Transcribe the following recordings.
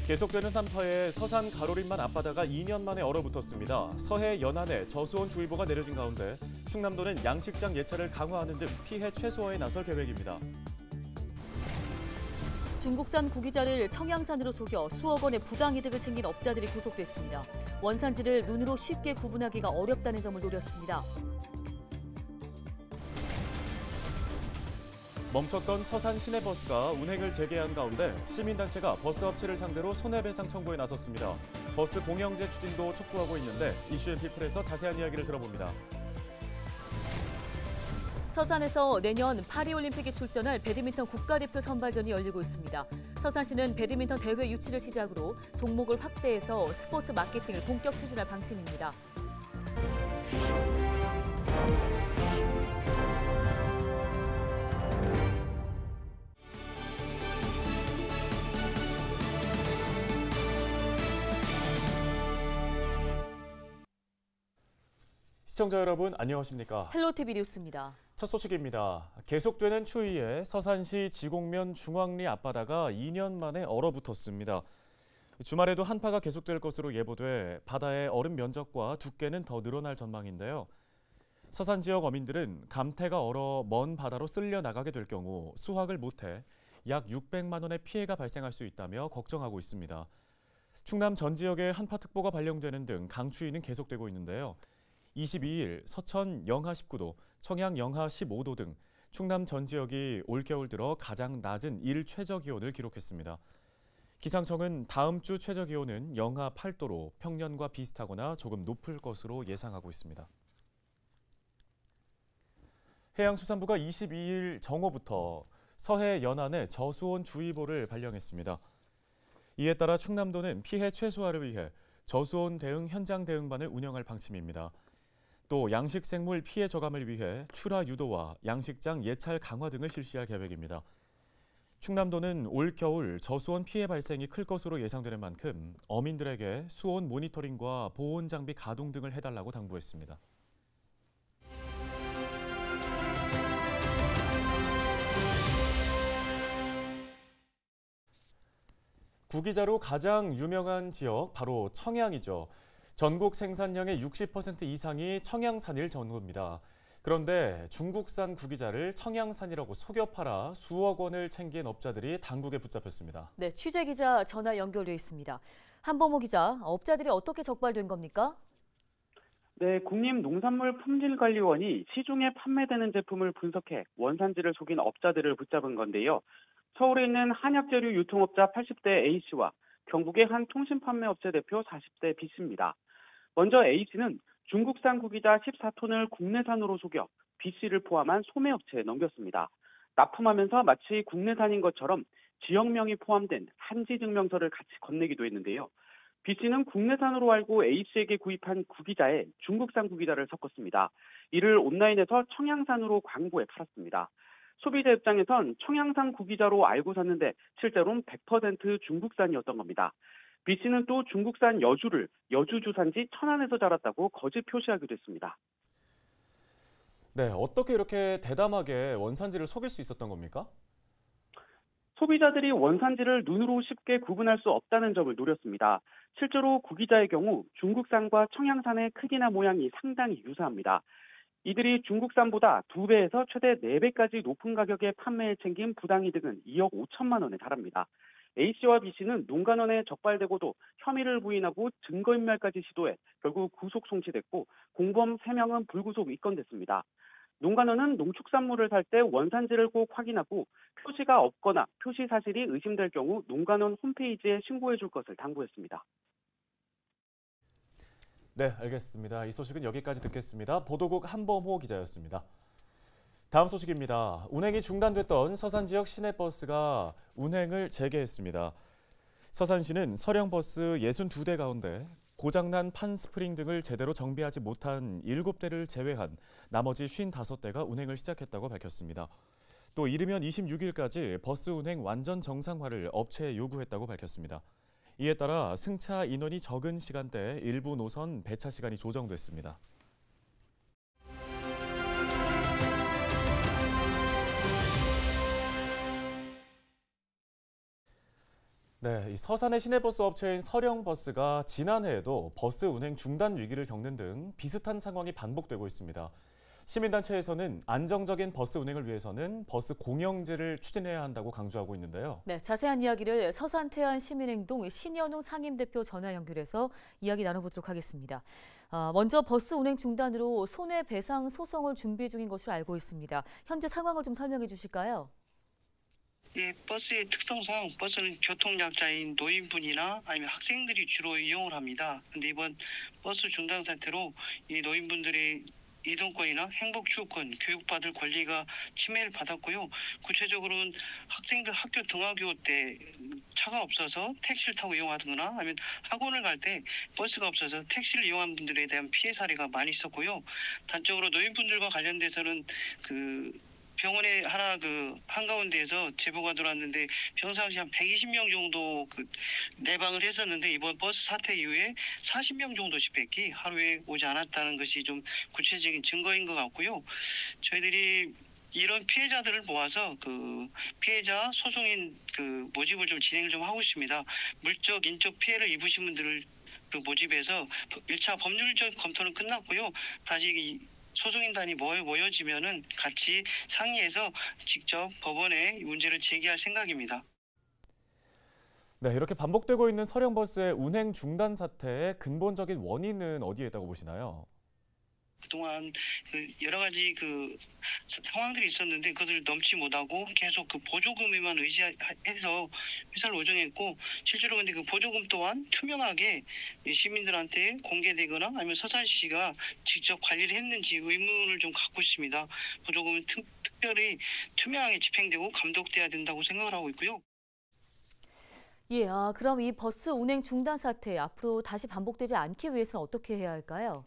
계속되는 한파에 서산 가로림만 앞바다가 2년 만에 얼어붙었습니다. 서해 연안에 저수온주의보가 내려진 가운데 충남도는 양식장 예찰을 강화하는 등 피해 최소화에 나설 계획입니다. 중국산 구기자를 청양산으로 속여 수억 원의 부당이득을 챙긴 업자들이 구속됐습니다. 원산지를 눈으로 쉽게 구분하기가 어렵다는 점을 노렸습니다. 멈췄던 서산 시내버스가 운행을 재개한 가운데 시민단체가 버스업체를 상대로 손해배상 청구에 나섰습니다. 버스 공영제 추진도 촉구하고 있는데 이슈앤피플에서 자세한 이야기를 들어봅니다. 서산에서 내년 파리올림픽에 출전할 배드민턴 국가대표 선발전이 열리고 있습니다. 서산시는 배드민턴 대회 유치를 시작으로 종목을 확대해서 스포츠 마케팅을 본격 추진할 방침입니다. 시청자 여러분 안녕하십니까? 헬로티비 뉴스입니다. 첫 소식입니다. 계속되는 추위에 서산시 지곡면 중앙리 앞바다가 2년 만에 얼어붙었습니다. 주말에도 한파가 계속될 것으로 예보돼 바다의 얼음 면적과 두께는 더 늘어날 전망인데요. 서산 지역 어민들은 감태가 얼어 먼 바다로 쓸려 나가게 될 경우 수확을 못해 약 600만 원의 피해가 발생할 수 있다며 걱정하고 있습니다. 충남 전 지역에 한파특보가 발령되는 등 강추위는 계속되고 있는데요. 22일 서천 영하 19도, 청양 영하 15도 등 충남 전 지역이 올겨울 들어 가장 낮은 일 최저기온을 기록했습니다. 기상청은 다음 주 최저기온은 영하 8도로 평년과 비슷하거나 조금 높을 것으로 예상하고 있습니다. 해양수산부가 22일 정오부터 서해 연안에 저수온주의보를 발령했습니다. 이에 따라 충남도는 피해 최소화를 위해 저수온 대응 현장 대응반을 운영할 방침입니다. 또 양식생물 피해 저감을 위해 출하 유도와 양식장 예찰 강화 등을 실시할 계획입니다. 충남도는 올 겨울 저수온 피해 발생이 클 것으로 예상되는 만큼 어민들에게 수온 모니터링과 보온 장비 가동 등을 해달라고 당부했습니다. 구기자로 가장 유명한 지역 바로 청양이죠. 전국 생산량의 60% 이상이 청양산일 정도입니다. 그런데 중국산 구기자를 청양산이라고 속여 팔아 수억 원을 챙긴 업자들이 당국에 붙잡혔습니다. 네, 취재기자 전화 연결돼 있습니다. 한범호 기자, 업자들이 어떻게 적발된 겁니까? 네, 국립농산물품질관리원이 시중에 판매되는 제품을 분석해 원산지를 속인 업자들을 붙잡은 건데요. 서울에 있는 한약재료 유통업자 80대 A씨와 경북의 한 통신판매업체 대표 40대 B씨입니다. 먼저 A씨는 중국산 구기자 14톤을 국내산으로 속여 B씨를 포함한 소매업체에 넘겼습니다. 납품하면서 마치 국내산인 것처럼 지역명이 포함된 산지증명서를 같이 건네기도 했는데요. B씨는 국내산으로 알고 A씨에게 구입한 구기자에 중국산 구기자를 섞었습니다. 이를 온라인에서 청양산으로 광고해 팔았습니다. 소비자 입장에선 청양산 구기자로 알고 샀는데 실제로는 100% 중국산이었던 겁니다. B씨는 또 중국산 여주를 여주 주산지 천안에서 자랐다고 거짓 표시하기도 했습니다. 네, 어떻게 이렇게 대담하게 원산지를 속일 수 있었던 겁니까? 소비자들이 원산지를 눈으로 쉽게 구분할 수 없다는 점을 노렸습니다. 실제로 구기자의 경우 중국산과 청양산의 크기나 모양이 상당히 유사합니다. 이들이 중국산보다 2배에서 최대 4배까지 높은 가격에 판매해 챙긴 부당이득은 2억 5천만 원에 달합니다. A씨와 B씨는 농간원에 적발되고도 혐의를 부인하고 증거인멸까지 시도해 결국 구속 송치됐고 공범 3명은 불구속 입건됐습니다. 농간원은 농축산물을 살 때 원산지를 꼭 확인하고 표시가 없거나 표시 사실이 의심될 경우 농간원 홈페이지에 신고해 줄 것을 당부했습니다. 네, 알겠습니다. 이 소식은 여기까지 듣겠습니다. 보도국 한범호 기자였습니다. 다음 소식입니다. 운행이 중단됐던 서산 지역 시내버스가 운행을 재개했습니다. 서산시는 서령버스 62대 가운데 고장난 판스프링 등을 제대로 정비하지 못한 7대를 제외한 나머지 55대가 운행을 시작했다고 밝혔습니다. 또 이르면 26일까지 버스 운행 완전 정상화를 업체에 요구했다고 밝혔습니다. 이에 따라 승차 인원이 적은 시간대에 일부 노선 배차 시간이 조정됐습니다. 네, 네, 이 서산의 시내버스 업체인 서령버스가 지난해에도 버스 운행 중단 위기를 겪는 등 비슷한 상황이 반복되고 있습니다. 시민단체에서는 안정적인 버스 운행을 위해서는 버스 공영제를 추진해야 한다고 강조하고 있는데요. 네, 자세한 이야기를 서산 태안 시민행동 신현웅 상임대표 전화 연결해서 이야기 나눠보도록 하겠습니다. 먼저 버스 운행 중단으로 손해배상 소송을 준비 중인 것으로 알고 있습니다. 현재 상황을 좀 설명해 주실까요? 예, 버스의 특성상 버스는 교통약자인 노인분이나 아니면 학생들이 주로 이용을 합니다. 근데 이번 버스 중단 사태로 이 노인분들의 이동권이나 행복추구권, 교육받을 권리가 침해를 받았고요. 구체적으로는 학생들 학교 등하교 때 차가 없어서 택시를 타고 이용하거나 아니면 학원을 갈 때 버스가 없어서 택시를 이용한 분들에 대한 피해 사례가 많이 있었고요. 단적으로 노인분들과 관련돼서는 병원에 하나 한가운데에서 제보가 들어왔는데 평상시 한 120명 정도 내방을 했었는데 이번 버스 사태 이후에 40명 정도씩 밖에 하루에 오지 않았다는 것이 좀 구체적인 증거인 것 같고요. 저희들이 이런 피해자들을 모아서 피해자 소송인 모집을 좀 진행을 좀 하고 있습니다. 물적, 인적 피해를 입으신 분들을 모집해서 1차 법률적 검토는 끝났고요. 다시 소송인단이 모여지면은 같이 상의해서 직접 법원에 문제를 제기할 생각입니다. 네, 이렇게 반복되고 있는 서령버스의 운행 중단 사태의 근본적인 원인은 어디에 있다고 보시나요? 그동안 여러 가지 상황들이 있었는데 그것을 넘지 못하고 계속 보조금에만 의지해서 회사를 운영했고 실제로 근데 보조금 또한 투명하게 시민들한테 공개되거나 아니면 서산시가 직접 관리를 했는지 의문을 좀 갖고 있습니다. 보조금은 특별히 투명하게 집행되고 감독돼야 된다고 생각을 하고 있고요. 예, 그럼 이 버스 운행 중단 사태 앞으로 다시 반복되지 않기 위해서는 어떻게 해야 할까요?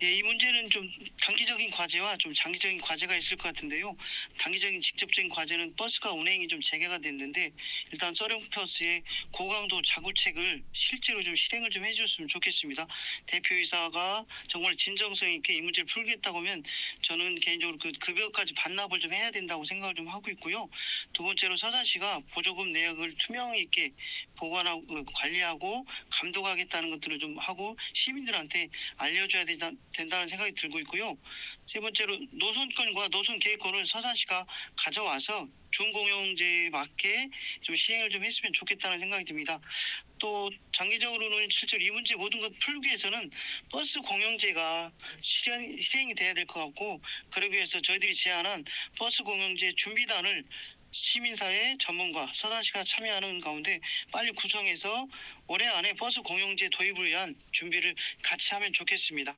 예, 이 문제는 좀 단기적인 과제와 좀 장기적인 과제가 있을 것 같은데요. 단기적인 직접적인 과제는 버스가 운행이 좀 재개가 됐는데 일단 서령버스의 고강도 자구책을 실제로 좀 실행을 좀 해줬으면 좋겠습니다. 대표이사가 정말 진정성 있게 이 문제를 풀겠다고 하면 저는 개인적으로 급여까지 반납을 좀 해야 된다고 생각을 좀 하고 있고요. 두 번째로 서산시가 보조금 내역을 투명 있게 보관하고 관리하고 감독하겠다는 것들을 좀 하고 시민들한테 알려줘야 된다는 생각이 들고 있고요. 세 번째로 노선권과 노선 계획권을 서산시가 가져와서 준공영제에 맞게 좀 시행을 좀 했으면 좋겠다는 생각이 듭니다. 또 장기적으로는 실제로 이 문제 모든 것 풀기 위해서는 버스 공영제가 실행이 돼야 될 것 같고 그러기 위해서 저희들이 제안한 버스 공영제 준비단을 시민사회 전문가 서산시가 참여하는 가운데 빨리 구성해서 올해 안에 버스 공영제 도입을 위한 준비를 같이 하면 좋겠습니다.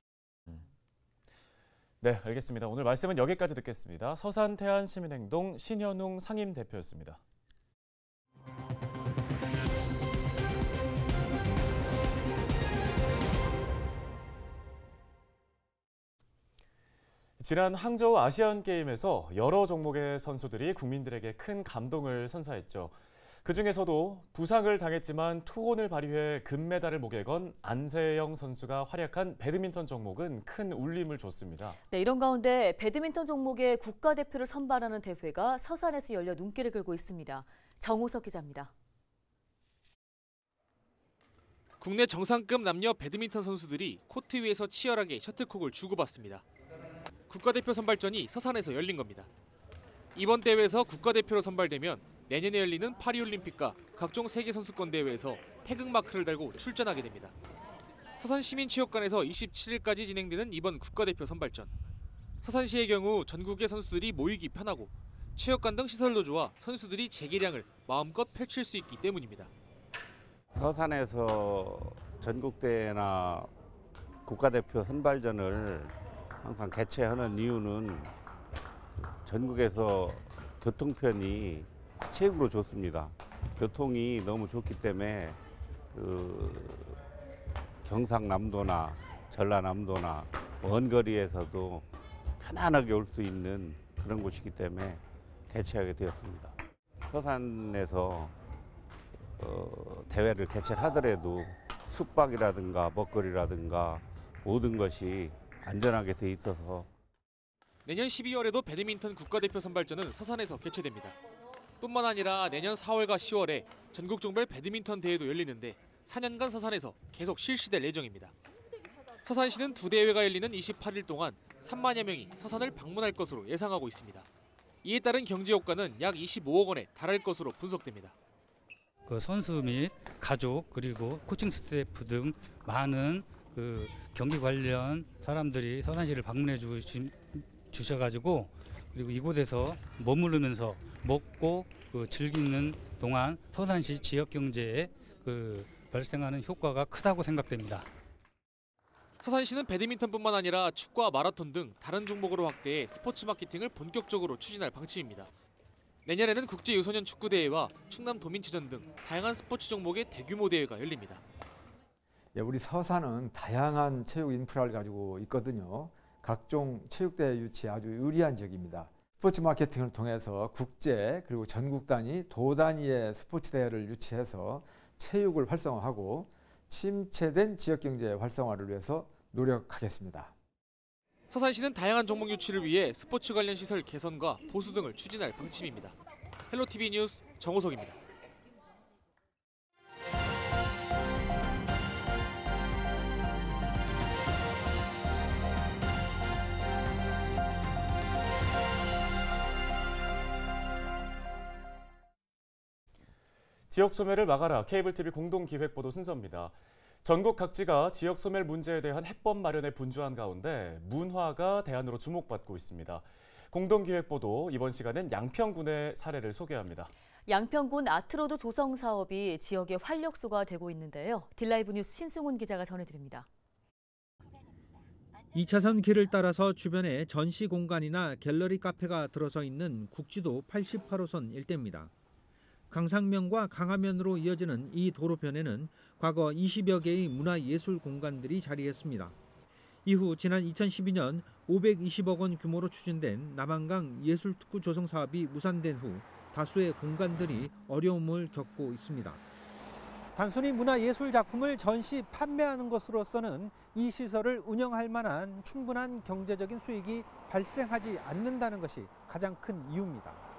네, 알겠습니다. 오늘 말씀은 여기까지 듣겠습니다. 서산태안 시민행동 신현웅 상임대표였습니다. 지난 항저우 아시안게임에서 여러 종목의 선수들이 국민들에게 큰 감동을 선사했죠. 그중에서도 부상을 당했지만 투혼을 발휘해 금메달을 목에 건 안세영 선수가 활약한 배드민턴 종목은 큰 울림을 줬습니다. 네, 이런 가운데 배드민턴 종목의 국가대표를 선발하는 대회가 서산에서 열려 눈길을 끌고 있습니다. 정호석 기자입니다. 국내 정상급 남녀 배드민턴 선수들이 코트 위에서 치열하게 셔틀콕을 주고받습니다. 국가대표 선발전이 서산에서 열린 겁니다. 이번 대회에서 국가대표로 선발되면 내년에 열리는 파리올림픽과 각종 세계선수권 대회에서 태극마크를 달고 출전하게 됩니다. 서산시민체육관에서 27일까지 진행되는 이번 국가대표 선발전. 서산시의 경우 전국의 선수들이 모이기 편하고 체육관 등 시설도 좋아 선수들이 재기량을 마음껏 펼칠 수 있기 때문입니다. 서산에서 전국대회나 국가대표 선발전을 항상 개최하는 이유는 전국에서 교통편이 최고로 좋습니다. 교통이 너무 좋기 때문에 경상남도나 전라남도나 먼 거리에서도 편안하게 올 수 있는 그런 곳이기 때문에 개최하게 되었습니다. 서산에서 대회를 개최를 하더라도 숙박이라든가 먹거리라든가 모든 것이 안전하게 돼 있어서 내년 12월에도 배드민턴 국가대표 선발전은 서산에서 개최됩니다. 뿐만 아니라 내년 4월과 10월에 전국 종별 배드민턴 대회도 열리는데 4년간 서산에서 계속 실시될 예정입니다. 서산시는 두 대회가 열리는 28일 동안 3만여 명이 서산을 방문할 것으로 예상하고 있습니다. 이에 따른 경제 효과는 약 25억 원에 달할 것으로 분석됩니다. 그 선수 및 가족 그리고 코칭 스태프 등 많은 그 경기 관련 사람들이 서산시를 방문해 주셔가지고 그리고 이곳에서 머무르면서 먹고 즐기는 동안 서산시 지역 경제에 발생하는 효과가 크다고 생각됩니다. 서산시는 배드민턴뿐만 아니라 축구와 마라톤 등 다른 종목으로 확대해 스포츠 마케팅을 본격적으로 추진할 방침입니다. 내년에는 국제 유소년 축구 대회와 충남 도민체전 등 다양한 스포츠 종목의 대규모 대회가 열립니다. 우리 서산은 다양한 체육 인프라를 가지고 있거든요. 각종 체육대회 유치에 아주 유리한 지역입니다. 스포츠 마케팅을 통해서 국제 그리고 전국 단위, 도 단위의 스포츠 대회를 유치해서 체육을 활성화하고 침체된 지역경제 활성화를 위해서 노력하겠습니다. 서산시는 다양한 종목 유치를 위해 스포츠 관련 시설 개선과 보수 등을 추진할 방침입니다. 헬로티비 뉴스 정호석입니다. 지역 소멸을 막아라 케이블 TV 공동 기획보도 순서입니다. 전국 각지가 지역 소멸 문제에 대한 해법 마련에 분주한 가운데 문화가 대안으로 주목받고 있습니다. 공동 기획보도 이번 시간엔 양평군의 사례를 소개합니다. 양평군 아트로드 조성 사업이 지역의 활력소가 되고 있는데요. 딜라이브 뉴스 신승훈 기자가 전해드립니다. 2차선 길을 따라서 주변에 전시 공간이나 갤러리 카페가 들어서 있는 국지도 88호선 일대입니다. 강상면과 강하면으로 이어지는 이 도로변에는 과거 20여 개의 문화예술 공간들이 자리했습니다. 이후 지난 2012년 520억 원 규모로 추진된 남한강 예술특구 조성 사업이 무산된 후 다수의 공간들이 어려움을 겪고 있습니다. 단순히 문화예술 작품을 전시 판매하는 것으로서는 이 시설을 운영할 만한 충분한 경제적인 수익이 발생하지 않는다는 것이 가장 큰 이유입니다.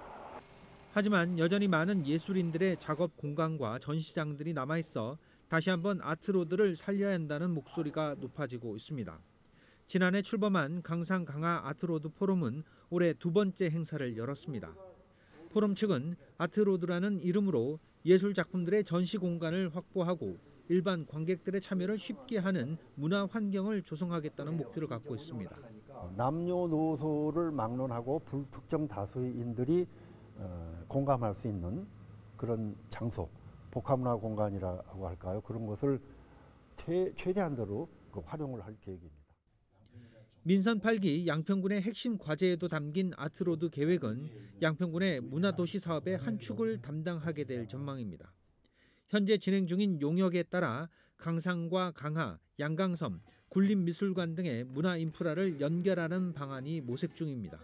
하지만 여전히 많은 예술인들의 작업 공간과 전시장들이 남아있어 다시 한번 아트로드를 살려야 한다는 목소리가 높아지고 있습니다. 지난해 출범한 강상 강하 아트로드 포럼은 올해 두 번째 행사를 열었습니다. 포럼 측은 아트로드라는 이름으로 예술 작품들의 전시 공간을 확보하고 일반 관객들의 참여를 쉽게 하는 문화 환경을 조성하겠다는 목표를 갖고 있습니다. 남녀노소를 막론하고 불특정 다수인들이 공감할 수 있는 그런 장소, 복합문화 공간이라고 할까요? 그런 것을 최대한대로 활용을 할 계획입니다. 민선 8기 양평군의 핵심 과제에도 담긴 아트로드 계획은 양평군의 문화도시 사업의 한 축을 담당하게 될 전망입니다. 현재 진행 중인 용역에 따라 강상과 강하, 양강섬, 굴림미술관 등의 문화 인프라를 연결하는 방안이 모색 중입니다.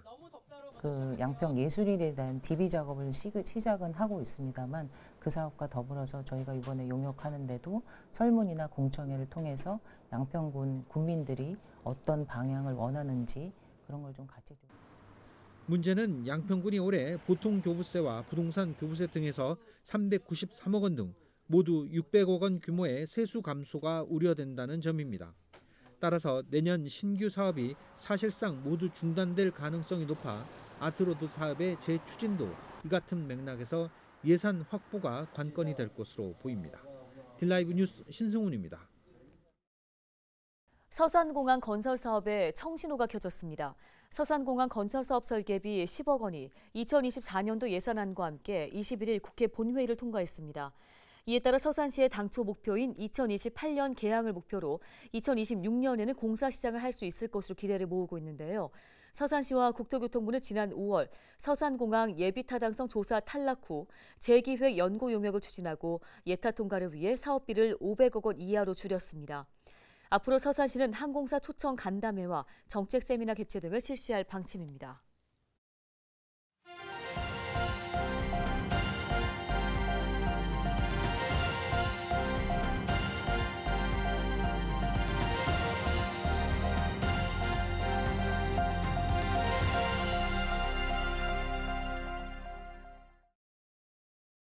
양평 예술인에 대한 DB 작업을 시작은 하고 있습니다만 그 사업과 더불어서 저희가 이번에 용역하는데도 설문이나 공청회를 통해서 양평군 국민들이 어떤 방향을 원하는지 그런 걸 좀 같이 좀. 문제는 양평군이 올해 보통교부세와 부동산 교부세 등에서 393억 원 등 모두 600억 원 규모의 세수 감소가 우려된다는 점입니다. 따라서 내년 신규 사업이 사실상 모두 중단될 가능성이 높아 아트로드 사업의 재추진도 이 같은 맥락에서 예산 확보가 관건이 될 것으로 보입니다. 딜라이브 뉴스 신승훈입니다. 서산공항 건설 사업에 청신호가 켜졌습니다. 서산공항 건설 사업 설계비 10억 원이 2024년도 예산안과 함께 21일 국회 본회의를 통과했습니다. 이에 따라 서산시의 당초 목표인 2028년 개항을 목표로 2026년에는 공사 시작을 할 수 있을 것으로 기대를 모으고 있는데요. 서산시와 국토교통부는 지난 5월 서산공항 예비타당성 조사 탈락 후 재기획 연구 용역을 추진하고 예타 통과를 위해 사업비를 500억 원 이하로 줄였습니다. 앞으로 서산시는 항공사 초청 간담회와 정책 세미나 개최 등을 실시할 방침입니다.